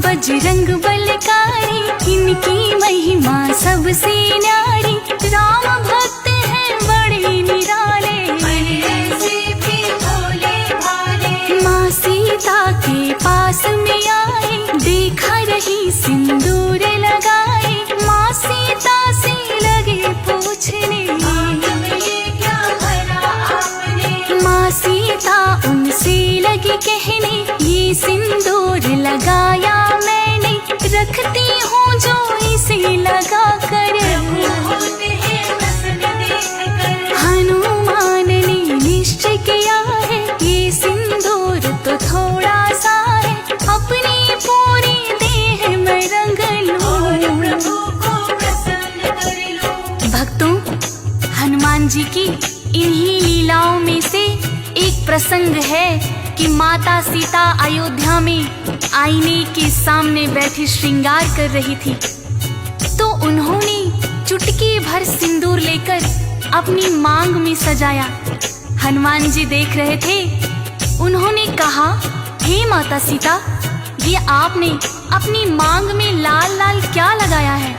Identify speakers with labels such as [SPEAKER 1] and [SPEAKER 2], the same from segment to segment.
[SPEAKER 1] बजरंग बलकारी, इनकी महिमा सबसे न्यारी। राम भक्त हैं बड़े निराले, ऐसे भी भोले भाले। माँ सीता के पास में आए, देखा रही सिंदूर लगाए। माँ सीता से लगे पूछने, क्या भरा आपने। माँ सीता उनसे लगी कहने, ये सिंदूर लगाया मैंने, रखती हूँ जो इसे लगा कर। हनुमान ने निश्चय किया है, ये सिंदूर तो थोड़ा सा है, अपनी पूरी देह में रंग लूं। भक्तों, हनुमान जी की इन्हीं लीलाओं में से एक प्रसंग है कि माता सीता अयोध्या में आईने के सामने बैठी श्रृंगार कर रही थी, तो उन्होंने चुटकी भर सिंदूर लेकर अपनी मांग में सजाया। हनुमान जी देख रहे थे। उन्होंने कहा, हे माता सीता, ये आपने अपनी मांग में लाल लाल क्या लगाया है।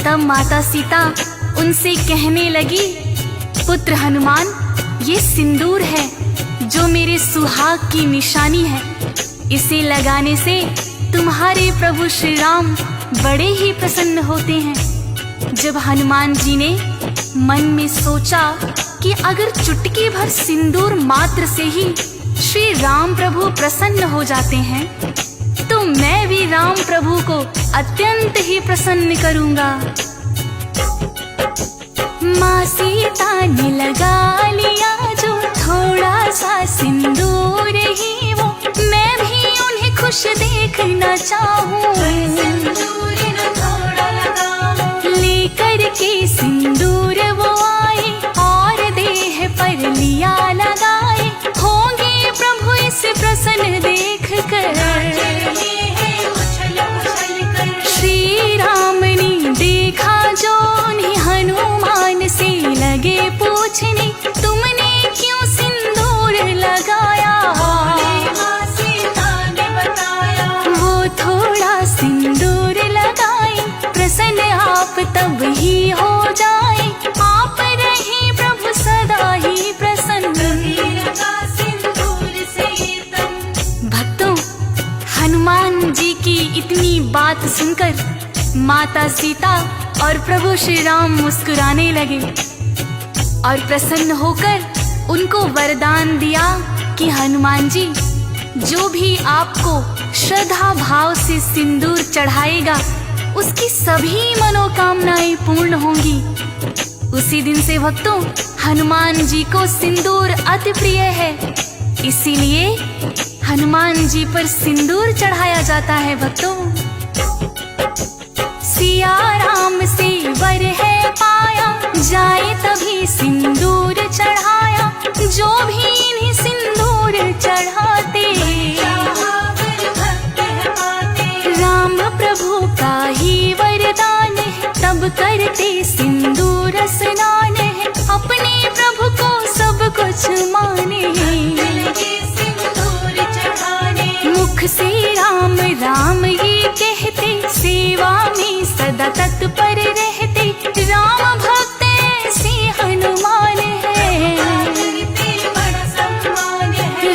[SPEAKER 1] तब माता सीता उनसे कहने लगी, पुत्र हनुमान, ये सिंदूर है जो मेरे सुहाग की निशानी है। इसे लगाने से तुम्हारे प्रभु श्री राम बड़े ही प्रसन्न होते हैं। जब हनुमान जी ने मन में सोचा कि अगर चुटकी भर सिंदूर मात्र से ही श्री राम प्रभु प्रसन्न हो जाते हैं, तो मैं भी राम प्रभु को अत्यंत ही प्रसन्न करूंगा। माँ सीता ने लगा लिया जो थोड़ा सा सिंदूर ही वो, मैं भी उन्हें खुश देखना चाहूं। लेकर के सिंदूर वो आए और देह पर लिया लगाए, होंगे प्रभु इसे प्रसन्न देख कर। श्री राम ने देखा जो उन्हें हनुमान से लगे पूछने, तुमने क्यों सिंदूर लगाया। वो थोड़ा सिंदूर लगाए, प्रसन्न आप तब ही हो जाए, आप रहे प्रभु सदा ही प्रसन्न। भक्तों, हनुमान जी की इतनी बात सुनकर माता सीता और प्रभु श्री राम मुस्कुराने लगे और प्रसन्न होकर उनको वरदान दिया कि हनुमान जी, जो भी आपको श्रद्धा भाव से सिंदूर चढ़ाएगा, उसकी सभी मनोकामनाएं पूर्ण होंगी। उसी दिन से भक्तों, हनुमान जी को सिंदूर अति प्रिय है, इसीलिए हनुमान जी पर सिंदूर चढ़ाया जाता है। भक्तों, सिया राम से वर है पाया, जाए तभी सिंदूर चढ़ाया, जो भी इन्हें सिंदूर चढ़ाते, राम प्रभु का ही वरदान है, तब करते सिंदूर स्नान है, अपने प्रभु को सब कुछ माने। मुख से राम राम ये कहते, सेवा में सदा तत्पर रहते, राम भक्त ऐसे हनुमान है।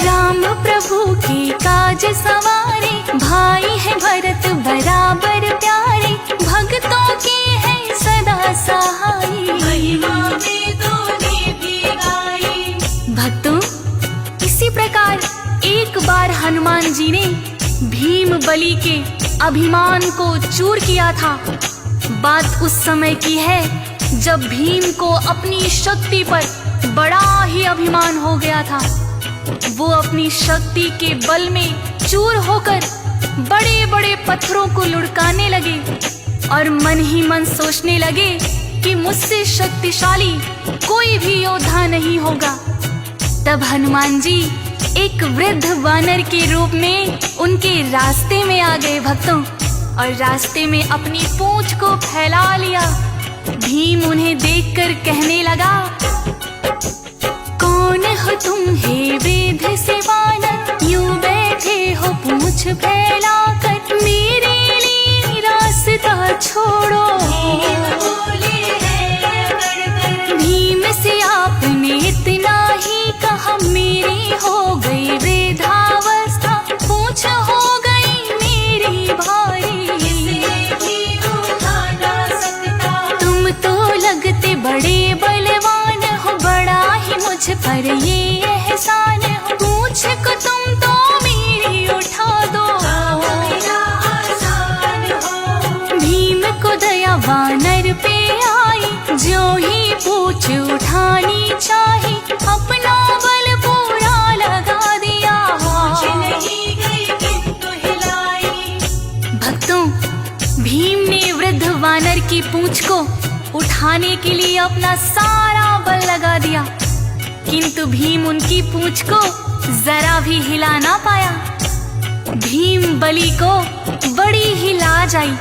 [SPEAKER 1] राम प्रभु के काज सवारे, भाई है भरत बराबर प्यारे, भक्तों के है सदा सहाय। भक्तों, इसी प्रकार एक बार हनुमान जी ने भीम बलि के अभिमान को चूर किया था। बात उस समय की है जब भीम को अपनी शक्ति पर बड़ा ही अभिमान हो गया था। वो अपनी शक्ति के बल में चूर होकर बड़े बड़े पत्थरों को लुढ़काने लगे और मन ही मन सोचने लगे कि मुझसे शक्तिशाली कोई भी योद्धा नहीं होगा। तब हनुमान जी एक वृद्ध वानर के रूप में उनके रास्ते में आ गए भक्तों, और रास्ते में अपनी पूंछ को फैला लिया। भीम उन्हें देखकर कहने लगा, कौन हो तुम हे वृद्ध से वानर, यूं बैठे हो पूंछ फैलाकर, मेरे पर ये एहसान हो, पूछ को तुम तो मेरी उठा दो। भीम को दया वानर पे आई, जो ही पूछ उठानी चाही, अपना बल पूरा लगा दिया। भक्तों, भीम ने वृद्ध वानर की पूंछ को उठाने के लिए अपना सारा बल लगा दिया, किंतु भीम उनकी पूंछ को जरा भी हिला ना पाया। भीम बलि को बड़ी ही लाज आई,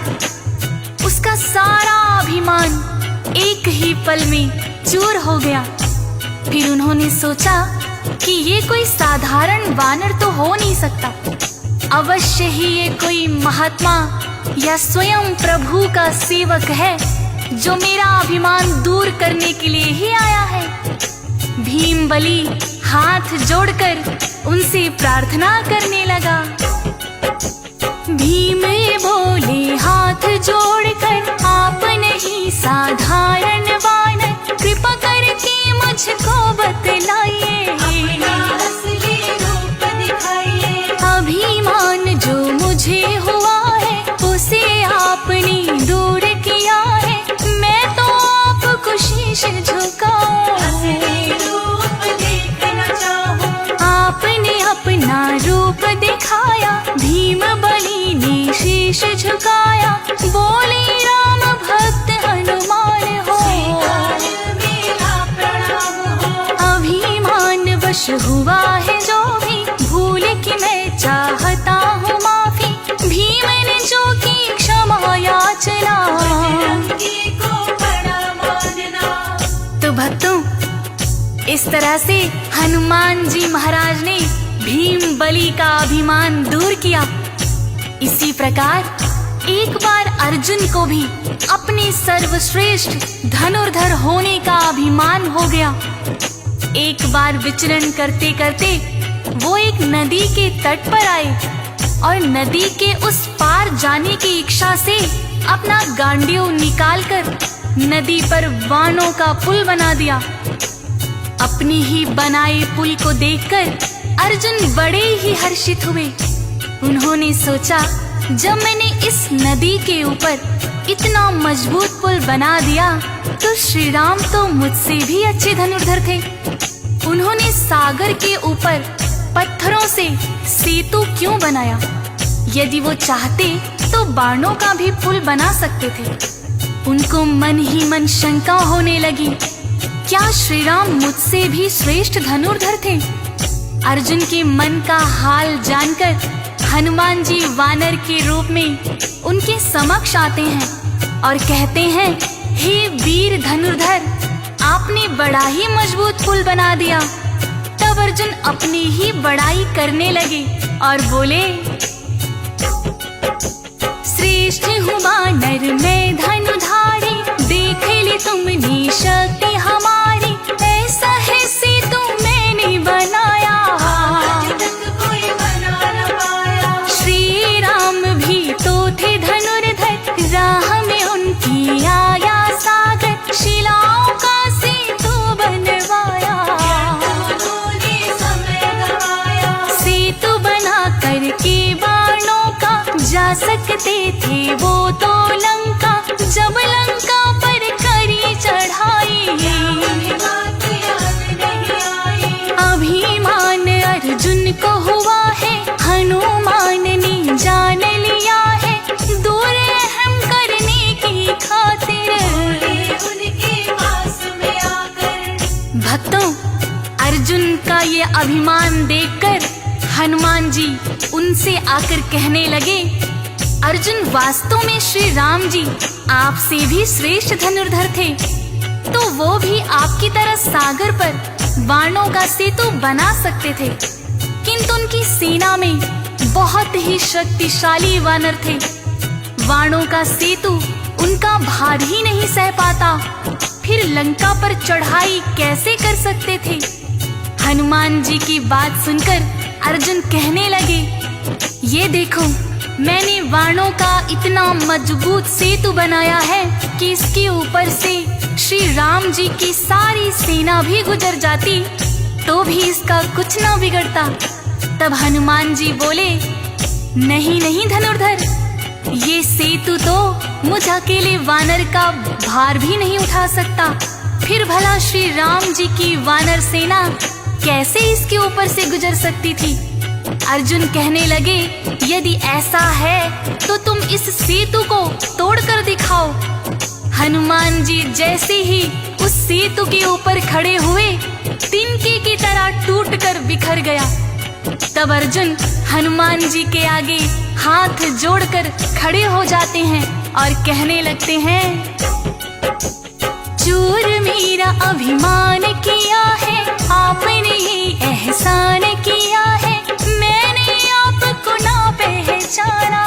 [SPEAKER 1] उसका सारा अभिमान एक ही पल में चूर हो गया। फिर उन्होंने सोचा कि ये कोई साधारण वानर तो हो नहीं सकता, अवश्य ही ये कोई महात्मा या स्वयं प्रभु का सेवक है, जो मेरा अभिमान दूर करने के लिए ही आया है। भीम बलि हाथ जोड़कर उनसे प्रार्थना करने लगा। भीम बोले हाथ जोड़कर, आप नहीं साधारण वानर, कृपा करके मुझको बतलाइए। अभिमान जो मुझे हुआ है, उसे आपने दूर किया है, मैं तो आपको शीश झुकाऊं। आपने अपना रूप दिखाया, भीम बलि ने शीश झुकाया, बोले राम भक्त हनुमान हो। अभिमान वश हुआ है जो भी, भूल की मैं चाहता हूँ माफी, भीम ने जो की क्षमा याचना। तो भक्तों, इस तरह से हनुमान जी महाराज ने भीम बलि का अभिमान दूर किया। इसी प्रकार एक बार अर्जुन को भी अपने सर्वश्रेष्ठ धनुर्धर होने का अभिमान हो गया। एक बार विचरण करते करते वो एक नदी के तट पर आए और नदी के उस पार जाने की इच्छा से अपना गांडीव निकालकर नदी पर बाणों का पुल बना दिया। अपने ही बनाए पुल को देखकर अर्जुन बड़े ही हर्षित हुए। उन्होंने सोचा, जब मैंने इस नदी के ऊपर इतना मजबूत पुल बना दिया, तो श्री राम तो मुझसे भी अच्छे धनुर्धर थे। उन्होंने सागर के ऊपर पत्थरों से सेतु क्यों बनाया? यदि वो चाहते तो बाणों का भी पुल बना सकते थे। उनको मन ही मन शंका होने लगी, क्या श्री राम मुझसे भी श्रेष्ठ धनुर्धर थे? अर्जुन के मन का हाल जानकर हनुमान जी वानर के रूप में उनके समक्ष आते हैं और कहते हैं, हे वीर धनुर्धर, आपने बड़ा ही मजबूत पुल बना दिया। तब अर्जुन अपनी ही बड़ाई करने लगे और बोले, श्रेष्ठ हूँ वानर मैं धनुधारी, देख ली तुमने शक्ति हमारी, ऐसा है सेतु मैंने बनाया। श्री राम भी तो थे धनुर्धर, राह में उनकी आया सागर, शिलाओं का सेतु बनवाया। सेतु बना करके बाणों का जा सकते थे वो तो लंका, जब लंका पर करी चढ़ाई। अभिमान अर्जुन को हुआ है, हनुमान ने जान लिया है, दूर अहम करने की खातिर। भक्तों, अर्जुन का ये अभिमान देखकर हनुमान जी उनसे आकर कहने लगे, अर्जुन वास्तव में श्री राम जी आपसे भी श्रेष्ठ धनुर्धर थे, तो वो भी आपकी तरह सागर पर बाणों का सेतु बना सकते थे, किंतु उनकी सेना में बहुत ही शक्तिशाली वानर थे। बाणों का सेतु उनका भार ही नहीं सह पाता, फिर लंका पर चढ़ाई कैसे कर सकते थे? हनुमान जी की बात सुनकर अर्जुन कहने लगे, ये देखो, मैंने बाणों का इतना मजबूत सेतु बनाया है कि इसके ऊपर से श्री राम जी की सारी सेना भी गुजर जाती, तो भी इसका कुछ ना बिगड़ता। तब हनुमान जी बोले, नहीं नहीं धनुर्धर, ये सेतु तो मुझ अकेले वानर का भार भी नहीं उठा सकता। फिर भला श्री राम जी की वानर सेना कैसे इसके ऊपर से गुजर सकती थी। अर्जुन कहने लगे, यदि ऐसा है तो तुम इस सेतु को तोड़कर दिखाओ। हनुमान जी जैसे ही उस सेतु के ऊपर खड़े हुए, तिनके की तरह टूटकर बिखर गया। तब अर्जुन हनुमान जी के आगे हाथ जोड़कर खड़े हो जाते हैं और कहने लगते हैं, चूर मेरा अभिमान किया है, आपने ये एहसान किया है, मैंने आपको ना पहचाना।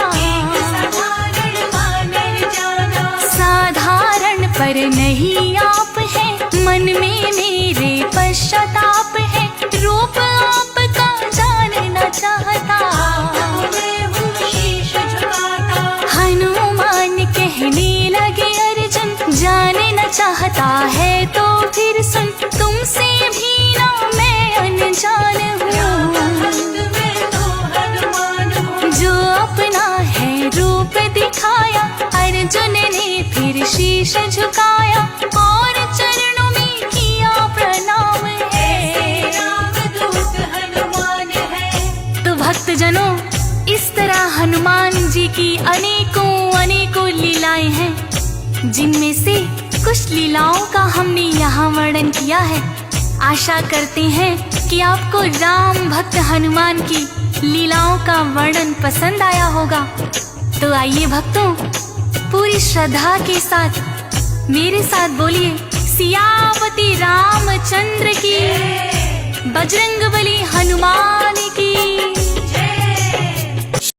[SPEAKER 1] साधारण पर नहीं आप हैं, मन में मेरे पश्चाताप है, रूप आपका जानना चाहता। हनुमान कहने लगे, अर्जुन जानना चाहता है तो फिर सुन, तुमसे भी ना मैं अनजान हूँ। जो अपना है रूप दिखाया, अर्जुन ने फिर शीश झुकाया और चरणों में किया प्रणाम है। तो भक्तजनों, इस तरह हनुमान जी की अनेकों अनेकों लीलाएं हैं, जिनमें से कुछ लीलाओं का हमने यहाँ वर्णन किया है। आशा करते हैं कि आपको राम भक्त हनुमान की लीलाओं का वर्णन पसंद आया होगा। तो आइए भक्तों, पूरी श्रद्धा के साथ मेरे साथ बोलिए, सियापति रामचंद्र की, बजरंगबली हनुमान की।